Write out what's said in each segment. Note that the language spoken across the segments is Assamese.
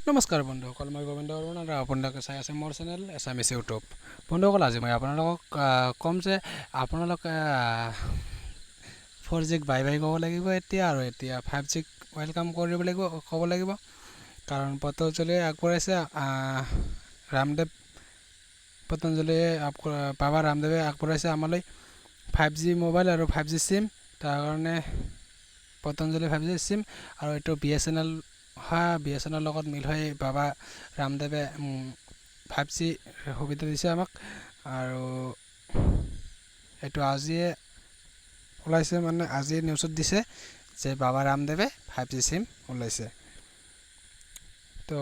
নমস্কাৰ বন্ধুসকল, মই গোবিন্দ বৰুণ আৰু আপোনালোকে চাই আছে মোৰ চেনেল এছামিছ ইউটিউব। বন্ধুসকল, আজি মই আপোনালোকক ক'ম যে আপোনালোকে 4G বাই বাই ক'ব লাগিব এতিয়া, আৰু এতিয়া 5G ৱেলকাম কৰিব লাগিব ক'ব লাগিব। কাৰণ পতঞ্জলীয়ে আগবঢ়াইছে, বাবা ৰামদেৱে আগবঢ়াইছে আমালৈ 5G মোবাইল আৰু 5G চিম। তাৰ কাৰণে পতঞ্জলি 5G চিম, আৰু এইটো BSNL BSNL লগত মিল হৈ বাবা ৰামদেৱে 5G সুবিধা দিছে আমাক। আৰু এইটো আজিয়ে ওলাইছে, মানে আজি নিউজত দিছে যে বাবা ৰামদেৱে 5G চিম ওলাইছে। তো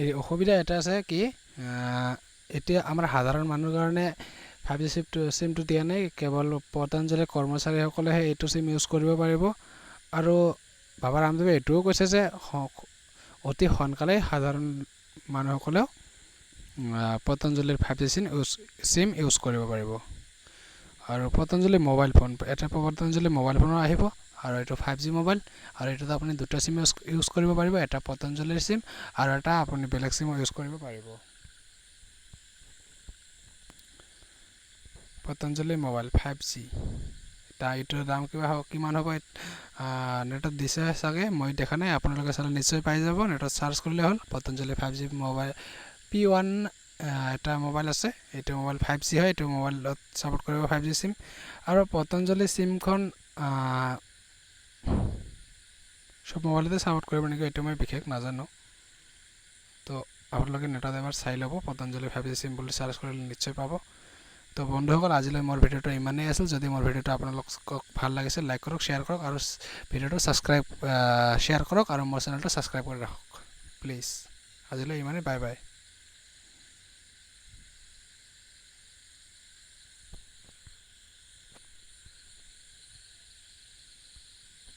এই অসুবিধা এটা আছে কি, এতিয়া আমাৰ সাধাৰণ মানুহৰ কাৰণে 5G চিমটো দিয়া নাই, কেৱল পতঞ্জলিৰ কৰ্মচাৰীসকলেহে এইটো চিম ইউজ কৰিব পাৰিব। আৰু বাবা ৰামদেৱে এইটোও কৈছে যে অতি সোনকালেই সাধাৰণ মানুহসকলেও পতঞ্জলিৰ 5G চিম ইউজ কৰিব পাৰিব। আৰু পতঞ্জলি মোবাইল ফোন, এটা পতঞ্জলি মোবাইল ফোনো আহিব, আৰু এইটো 5G মোবাইল, আৰু এইটোত আপুনি দুটা চিম ইউজ কৰিব পাৰিব, এটা পতঞ্জলিৰ চিম আৰু এটা আপুনি বেলেগ চিম ইউজ কৰিব পাৰিব। পতঞ্জলি মোবাইল 5G, এইটোৰ দাম কিমান হ'ব নেটত দিছে চাগে, মই দেখা নাই। আপোনালোকে চালে নিশ্চয় পাই যাব, নেটত চাৰ্চ কৰিলে হ'ল। পতঞ্জলি 5G মোবাইল P1 এটা মোবাইল আছে, এইটো মোবাইল 5G হয়। এইটো মোবাইলত ছাপোৰ্ট কৰিব 5G চিম। আৰু পতঞ্জলি চিমখন চব মোবাইলতে ছাপোৰ্ট কৰিব নেকি, এইটো মই বিশেষ নাজানো। তো আপোনালোকে নেটত এবাৰ চাই ল'ব, পতঞ্জলি 5G চিম বুলি চাৰ্চ কৰিলে নিশ্চয় পাব। তো বন্ধুসকল, আজিলৈ মোৰ ভিডিঅ'টো ইমানেই আছিল। যদি মোৰ ভিডিঅ'টো আপোনালোকক ভাল লাগিছে, লাইক কৰক, শ্বেয়াৰ কৰক, আৰু ভিডিঅ'টো শ্বেয়াৰ কৰক, আৰু মোৰ চেনেলটো ছাবস্ক্ৰাইব কৰি ৰাখক প্লিজ। আজিলৈ ইমানেই, বাই বাই।